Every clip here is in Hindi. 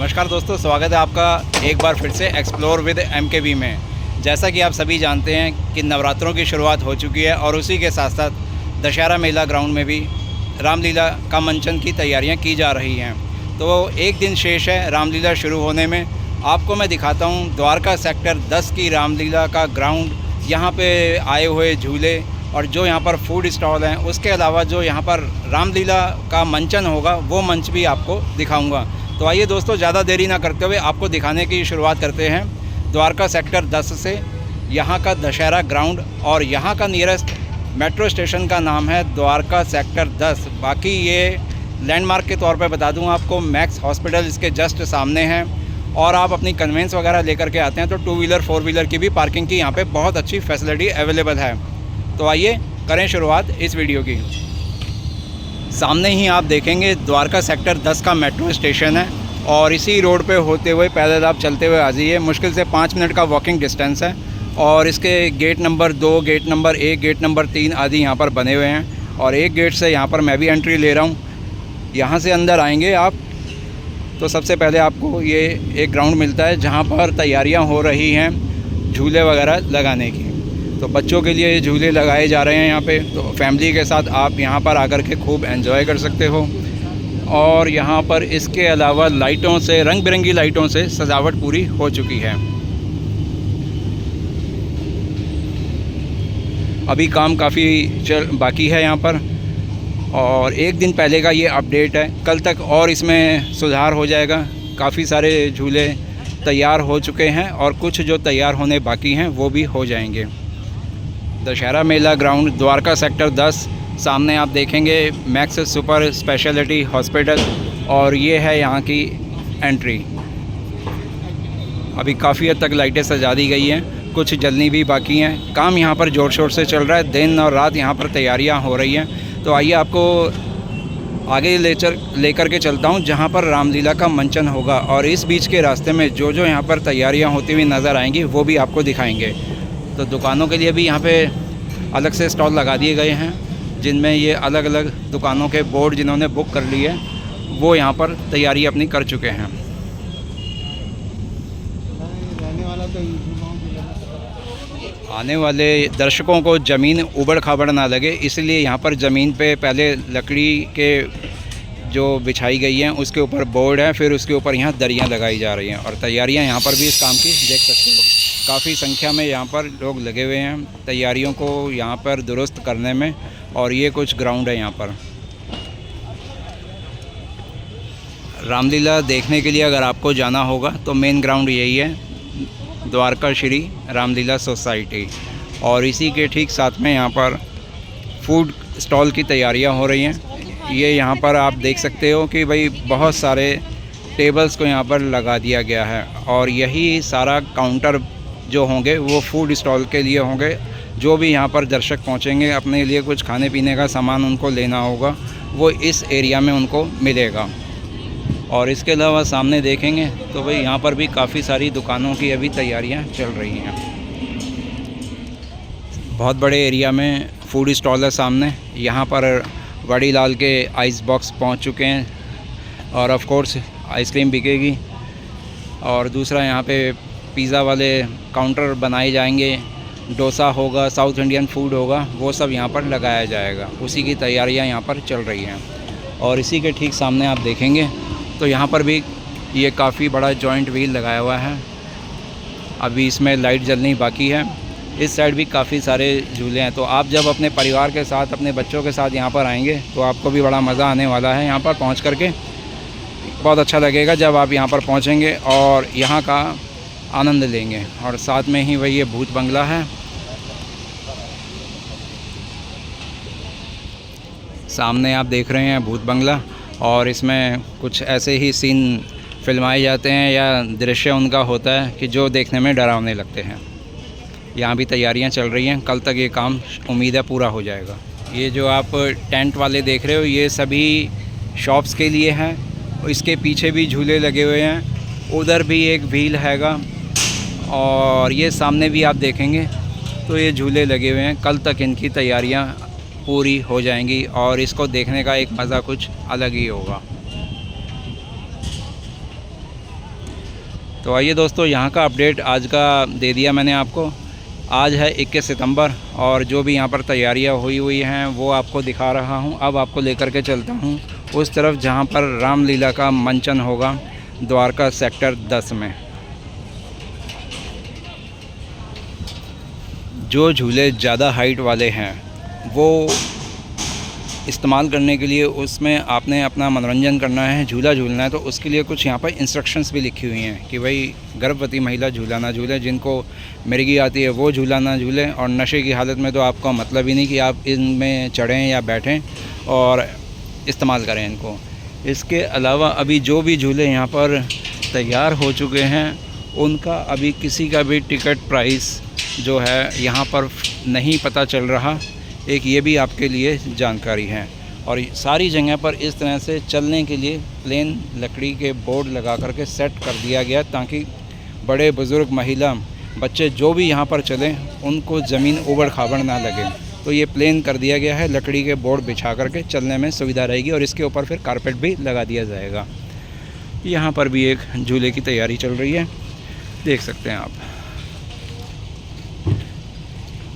नमस्कार दोस्तों, स्वागत है आपका एक बार फिर से एक्सप्लोर विद MKV में। जैसा कि आप सभी जानते हैं कि नवरात्रों की शुरुआत हो चुकी है और उसी के साथ साथ दशहरा मेला ग्राउंड में भी रामलीला का मंचन की तैयारियां की जा रही हैं। तो एक दिन शेष है रामलीला शुरू होने में। आपको मैं दिखाता हूं द्वारका सेक्टर 10 की रामलीला का ग्राउंड, यहाँ पे आए हुए झूले और जो यहाँ पर फूड स्टॉल हैं। उसके अलावा जो यहाँ पर रामलीला का मंचन होगा वो मंच भी आपको दिखाऊंगा। तो आइए दोस्तों, ज़्यादा देरी ना करते हुए आपको दिखाने की शुरुआत करते हैं द्वारका सेक्टर 10 से। यहाँ का दशहरा ग्राउंड और यहाँ का नियरेस्ट मेट्रो स्टेशन का नाम है द्वारका सेक्टर 10। बाकी ये लैंडमार्क के तौर पे बता दूँ आपको, मैक्स हॉस्पिटल इसके जस्ट सामने है। और आप अपनी कन्वेंस वगैरह लेकर के आते हैं तो 2 व्हीलर 4 व्हीलर की भी पार्किंग की यहाँ पे बहुत अच्छी फैसिलिटी अवेलेबल है। तो आइए करें शुरुआत इस वीडियो की। सामने ही आप देखेंगे द्वारका सेक्टर 10 का मेट्रो स्टेशन है और इसी रोड पे होते हुए पैदल आप चलते हुए आ जाइए। मुश्किल से 5 मिनट का वॉकिंग डिस्टेंस है और इसके gate number 2, gate number 1, gate number 3 आदि यहाँ पर बने हुए हैं। और एक गेट से यहाँ पर मैं भी एंट्री ले रहा हूँ। यहाँ से अंदर आएंगे आप तो सबसे पहले आपको ये एक ग्राउंड मिलता है जहाँ पर तैयारियाँ हो रही हैं झूले वगैरह लगाने की। तो बच्चों के लिए झूले लगाए जा रहे हैं यहाँ पे। तो फैमिली के साथ आप यहाँ पर आकर के खूब एंजॉय कर सकते हो। और यहाँ पर इसके अलावा लाइटों से, रंग बिरंगी लाइटों से सजावट पूरी हो चुकी है। अभी काम काफ़ी बाकी है यहाँ पर और एक दिन पहले का ये अपडेट है। कल तक और इसमें सुधार हो जाएगा। काफ़ी सारे झूले तैयार हो चुके हैं और कुछ जो तैयार होने बाकी हैं वो भी हो जाएंगे। दशहरा मेला ग्राउंड द्वारका सेक्टर 10, सामने आप देखेंगे मैक्स सुपर स्पेशलिटी हॉस्पिटल और ये है यहाँ की एंट्री। अभी काफ़ी हद तक लाइटें सजा दी गई हैं, कुछ जलनी भी बाकी हैं। काम यहाँ पर ज़ोर शोर से चल रहा है, दिन और रात यहाँ पर तैयारियाँ हो रही हैं। तो आइए आपको आगे लेकर के चलता हूँ जहाँ पर रामलीला का मंचन होगा और इस बीच के रास्ते में जो जो यहाँ पर तैयारियाँ होती हुई नज़र आएंगी वो भी आपको दिखाएंगे। तो दुकानों के लिए भी यहाँ पे अलग से स्टॉल लगा दिए गए हैं जिनमें ये अलग अलग दुकानों के बोर्ड जिन्होंने बुक कर लिए वो यहाँ पर तैयारी अपनी कर चुके हैं। आने वाले दर्शकों को ज़मीन उबड़ खाबड़ ना लगे, इसलिए यहाँ पर ज़मीन पे पहले लकड़ी के जो बिछाई गई हैं उसके ऊपर बोर्ड है, फिर उसके ऊपर यहाँ दरियाँ लगाई जा रही हैं। और तैयारियाँ यहाँ पर भी इस काम की देख सकते हो। काफ़ी संख्या में यहाँ पर लोग लगे हुए हैं तैयारियों को यहाँ पर दुरुस्त करने में। और ये कुछ ग्राउंड है यहाँ पर रामलीला देखने के लिए। अगर आपको जाना होगा तो मेन ग्राउंड यही है, द्वारका श्री रामलीला सोसाइटी। और इसी के ठीक साथ में यहाँ पर फूड स्टॉल की तैयारियाँ हो रही हैं। ये यहाँ पर आप देख सकते हो कि भाई बहुत सारे टेबल्स को यहाँ पर लगा दिया गया है और यही सारा काउंटर जो होंगे वो फूड स्टॉल के लिए होंगे। जो भी यहाँ पर दर्शक पहुँचेंगे, अपने लिए कुछ खाने पीने का सामान उनको लेना होगा, वो इस एरिया में उनको मिलेगा। और इसके अलावा सामने देखेंगे तो भाई यहाँ पर भी काफ़ी सारी दुकानों की अभी तैयारियाँ चल रही हैं। बहुत बड़े एरिया में फूड स्टॉल है सामने। यहाँ पर बड़ी लाल के आइस बॉक्स पहुँच चुके हैं और ऑफ कोर्स आइसक्रीम बिकेगी। और दूसरा यहाँ पे पिज़्ज़ा वाले काउंटर बनाए जाएंगे, डोसा होगा, साउथ इंडियन फूड होगा, वो सब यहाँ पर लगाया जाएगा। उसी की तैयारियाँ यहाँ पर चल रही हैं। और इसी के ठीक सामने आप देखेंगे तो यहाँ पर भी ये काफ़ी बड़ा जॉइंट व्हील लगाया हुआ है। अभी इसमें लाइट जलनी बाकी है। इस साइड भी काफ़ी सारे झूले हैं। तो आप जब अपने परिवार के साथ, अपने बच्चों के साथ यहाँ पर आएंगे तो आपको भी बड़ा मज़ा आने वाला है। यहाँ पर पहुँच करके बहुत अच्छा लगेगा जब आप यहाँ पर पहुँचेंगे और यहाँ का आनंद लेंगे। और साथ में ही वही ये भूत बंगला है। सामने आप देख रहे हैं भूत बंगला और इसमें कुछ ऐसे ही सीन फिल्माए जाते हैं या दृश्य उनका होता है कि जो देखने में डरावने लगते हैं। यहाँ भी तैयारियाँ चल रही हैं। कल तक ये काम उम्मीद है पूरा हो जाएगा। ये जो आप टेंट वाले देख रहे हो ये सभी शॉप्स के लिए हैं। इसके पीछे भी झूले लगे हुए हैं, उधर भी एक व्हील हैगा और ये सामने भी आप देखेंगे तो ये झूले लगे हुए हैं। कल तक इनकी तैयारियां पूरी हो जाएंगी और इसको देखने का एक मज़ा कुछ अलग ही होगा। तो आइए दोस्तों, यहाँ का अपडेट आज का दे दिया मैंने आपको। आज है 21 सितंबर और जो भी यहाँ पर तैयारियाँ हुई हैं वो आपको दिखा रहा हूँ। अब आपको लेकर के चलता हूँ उस तरफ जहाँ पर रामलीला का मंचन होगा, द्वारका सेक्टर 10 में। जो झूले ज़्यादा हाइट वाले हैं वो इस्तेमाल करने के लिए, उसमें आपने अपना मनोरंजन करना है, झूला झूलना है, तो उसके लिए कुछ यहाँ पर इंस्ट्रक्शंस भी लिखी हुई हैं कि भाई गर्भवती महिला झूला ना झूले, जिनको मिर्गी आती है वो झूला ना झूलें, और नशे की हालत में तो आपका मतलब ही नहीं कि आप इनमें चढ़ें या बैठें और इस्तेमाल करें इनको। इसके अलावा अभी जो भी झूले यहाँ पर तैयार हो चुके हैं उनका अभी किसी का भी टिकट प्राइस जो है यहाँ पर नहीं पता चल रहा। एक ये भी आपके लिए जानकारी है। और सारी जगह पर इस तरह से चलने के लिए प्लेन लकड़ी के बोर्ड लगा करके सेट कर दिया गया, ताकि बड़े बुज़ुर्ग, महिला, बच्चे जो भी यहाँ पर चलें उनको ज़मीन उबड़ खाबड़ ना लगे। तो ये प्लेन कर दिया गया है, लकड़ी के बोर्ड बिछा करके चलने में सुविधा रहेगी, और इसके ऊपर फिर कारपेट भी लगा दिया जाएगा। यहाँ पर भी एक झूले की तैयारी चल रही है, देख सकते हैं आप।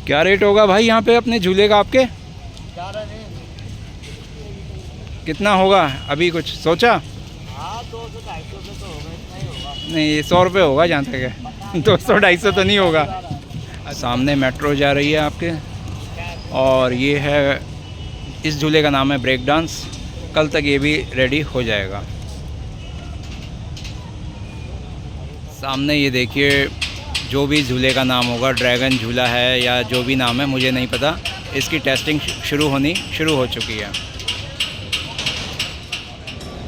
क्या रेट होगा भाई यहाँ पे अपने झूले का आपके? कितना होगा अभी कुछ सोचा? 200-250 तो होगा, इतना ही होगा। नहीं, 100 रुपये होगा जहाँ तक है। 200-250 तो नहीं होगा। सामने मेट्रो जा रही है आपके, और ये है, इस झूले का नाम है ब्रेक डांस। कल तक ये भी रेडी हो जाएगा। सामने ये देखिए, जो भी झूले का नाम होगा, ड्रैगन झूला है या जो भी नाम है मुझे नहीं पता, इसकी टेस्टिंग शुरू हो चुकी है।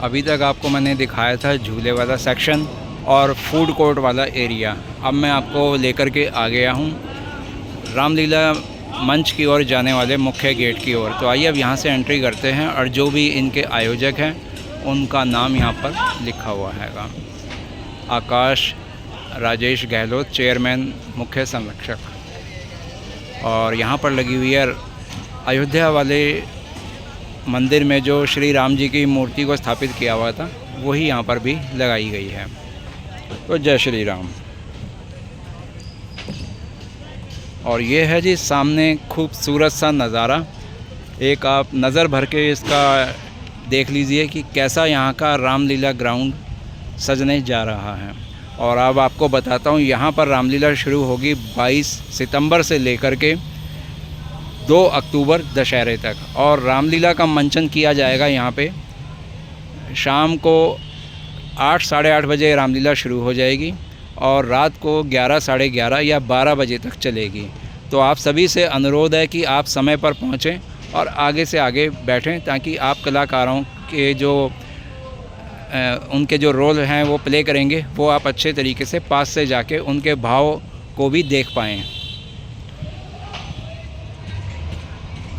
अभी तक आपको मैंने दिखाया था झूले वाला सेक्शन और फूड कोर्ट वाला एरिया। अब मैं आपको लेकर के आ गया हूँ रामलीला मंच की ओर जाने वाले मुख्य गेट की ओर। तो आइए अब यहाँ से एंट्री करते हैं, और जो भी इनके आयोजक हैं उनका नाम यहाँ पर लिखा हुआ हैगा। आकाश राजेश गहलोत, चेयरमैन, मुख्य संरक्षक। और यहाँ पर लगी हुई है अयोध्या वाले मंदिर में जो श्री राम जी की मूर्ति को स्थापित किया हुआ था, वही यहाँ पर भी लगाई गई है। तो जय श्री राम। और ये है जी सामने खूबसूरत सा नज़ारा। एक आप नज़र भर के इसका देख लीजिए कि कैसा यहाँ का रामलीला ग्राउंड सजने जा रहा है। और अब आपको बताता हूँ, यहाँ पर रामलीला शुरू होगी 22 सितंबर से लेकर के 2 अक्टूबर दशहरे तक, और रामलीला का मंचन किया जाएगा यहाँ पे। शाम को 8 साढ़े 8 बजे रामलीला शुरू हो जाएगी, और रात को 11 साढ़े 11 या 12 बजे तक चलेगी। तो आप सभी से अनुरोध है कि आप समय पर पहुँचें और आगे से आगे बैठें, ताकि आप कलाकारों के जो उनके जो रोल हैं वो प्ले करेंगे, वो आप अच्छे तरीके से पास से जाके उनके भाव को भी देख पाएँ।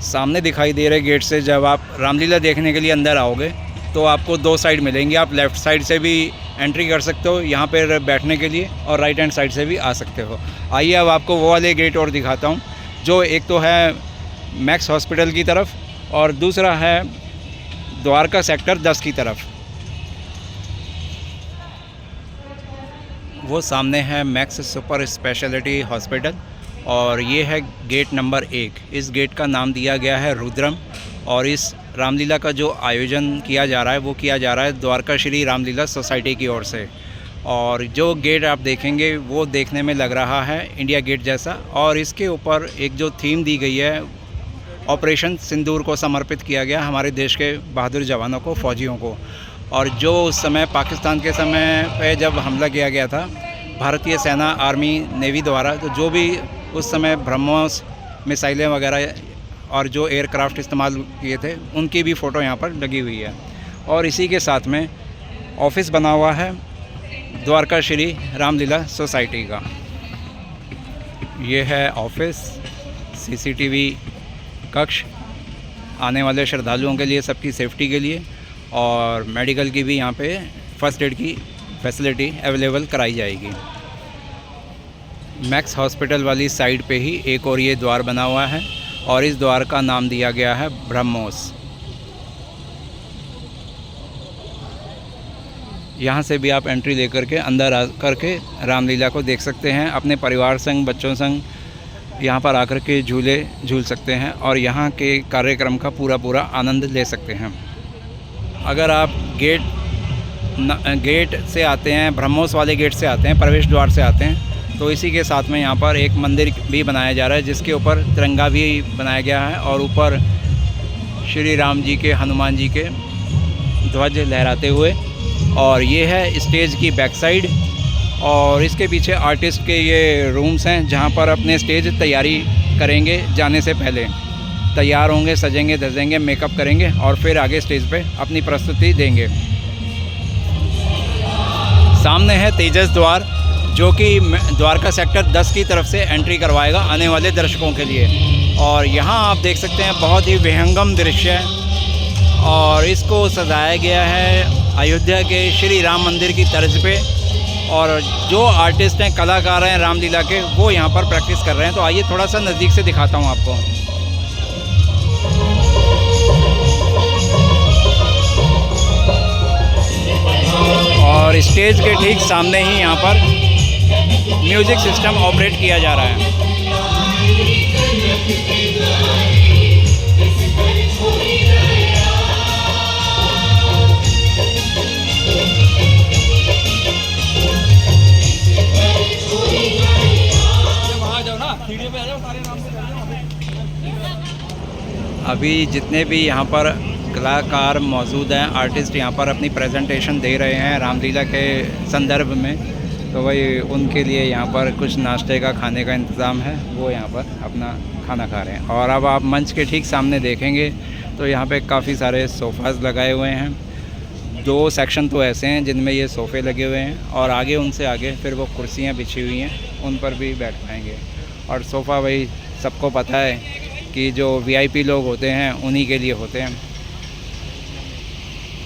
सामने दिखाई दे रहे गेट से जब आप रामलीला देखने के लिए अंदर आओगे तो आपको 2 साइड मिलेंगी। आप लेफ़्ट साइड से भी एंट्री कर सकते हो यहाँ पर बैठने के लिए, और राइट हैंड साइड से भी आ सकते हो। आइए अब आपको वो वाले गेट और दिखाता हूँ, जो एक तो है मैक्स हॉस्पिटल की तरफ और दूसरा है द्वारका सेक्टर 10 की तरफ। वो सामने है मैक्स सुपर स्पेशलिटी हॉस्पिटल, और ये है गेट नंबर 1। इस गेट का नाम दिया गया है रुद्रम, और इस रामलीला का जो आयोजन किया जा रहा है वो किया जा रहा है द्वारका श्री रामलीला सोसाइटी की ओर से। और जो गेट आप देखेंगे वो देखने में लग रहा है इंडिया गेट जैसा, और इसके ऊपर एक जो थीम दी गई है, ऑपरेशन सिंदूर को समर्पित किया गया हमारे देश के बहादुर जवानों को, फौजियों को। और जो उस समय पाकिस्तान के समय पे जब हमला किया गया था भारतीय सेना, आर्मी, नेवी द्वारा, तो जो भी उस समय ब्रह्मोस मिसाइलें वगैरह और जो एयरक्राफ्ट इस्तेमाल किए थे, उनकी भी फ़ोटो यहाँ पर लगी हुई है। और इसी के साथ में ऑफिस बना हुआ है द्वारका श्री रामलीला सोसाइटी का। ये है ऑफिस, सीसीटीवी कक्ष आने वाले श्रद्धालुओं के लिए, सबकी सेफ्टी के लिए, और मेडिकल की भी यहाँ पे फर्स्ट एड की फैसिलिटी अवेलेबल कराई जाएगी। मैक्स हॉस्पिटल वाली साइड पे ही एक और ये द्वार बना हुआ है, और इस द्वार का नाम दिया गया है ब्रह्मोस। यहाँ से भी आप एंट्री लेकर के अंदर आ कर के रामलीला को देख सकते हैं। अपने परिवार संग, बच्चों संग यहाँ पर आकर के झूले झूल सकते हैं और यहाँ के कार्यक्रम का पूरा आनंद ले सकते हैं। अगर आप गेट से आते हैं, ब्रह्मोस वाले गेट से आते हैं, प्रवेश द्वार से आते हैं, तो इसी के साथ में यहाँ पर एक मंदिर भी बनाया जा रहा है जिसके ऊपर तिरंगा भी बनाया गया है और ऊपर श्री राम जी के, हनुमान जी के ध्वज लहराते हुए। और ये है स्टेज की बैक साइड और इसके पीछे आर्टिस्ट के ये रूम्स हैं जहाँ पर अपने स्टेज तैयारी करेंगे। जाने से पहले तैयार होंगे, सजेंगे धजेंगे, मेकअप करेंगे और फिर आगे स्टेज पे अपनी प्रस्तुति देंगे। सामने है तेजस द्वार जो कि द्वारका सेक्टर 10 की तरफ से एंट्री करवाएगा आने वाले दर्शकों के लिए। और यहाँ आप देख सकते हैं बहुत ही विहंगम दृश्य है और इसको सजाया गया है अयोध्या के श्री राम मंदिर की तर्ज पे। और जो आर्टिस्ट हैं, कलाकार हैं रामलीला के, वो यहाँ पर प्रैक्टिस कर रहे हैं। तो आइए थोड़ा सा नज़दीक से दिखाता हूँ आपको। और स्टेज के ठीक सामने ही यहाँ पर म्यूज़िक सिस्टम ऑपरेट किया जा रहा है। अभी जितने भी यहाँ पर कलाकार मौजूद हैं, आर्टिस्ट यहाँ पर अपनी प्रेजेंटेशन दे रहे हैं रामलीला के संदर्भ में, तो वही उनके लिए यहाँ पर कुछ नाश्ते का, खाने का इंतज़ाम है। वो यहाँ पर अपना खाना खा रहे हैं। और अब आप मंच के ठीक सामने देखेंगे तो यहाँ पे काफ़ी सारे सोफ़ाज़ लगाए हुए हैं। 2 सेक्शन तो ऐसे हैं जिनमें ये सोफ़े लगे हुए हैं और आगे, उनसे आगे फिर वो कुर्सियाँ बिछी हुई हैं, उन पर भी बैठ पाएंगे। और सोफ़ा वही सबको पता है कि जो VIP लोग होते हैं उन्हीं के लिए होते हैं।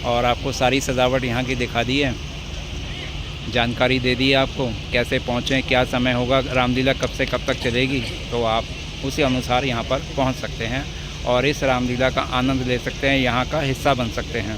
और आपको सारी सजावट यहाँ की दिखा दी है, जानकारी दे दी है आपको कैसे पहुँचें, क्या समय होगा, रामलीला कब से कब तक चलेगी, तो आप उसी अनुसार यहाँ पर पहुँच सकते हैं और इस रामलीला का आनंद ले सकते हैं, यहाँ का हिस्सा बन सकते हैं।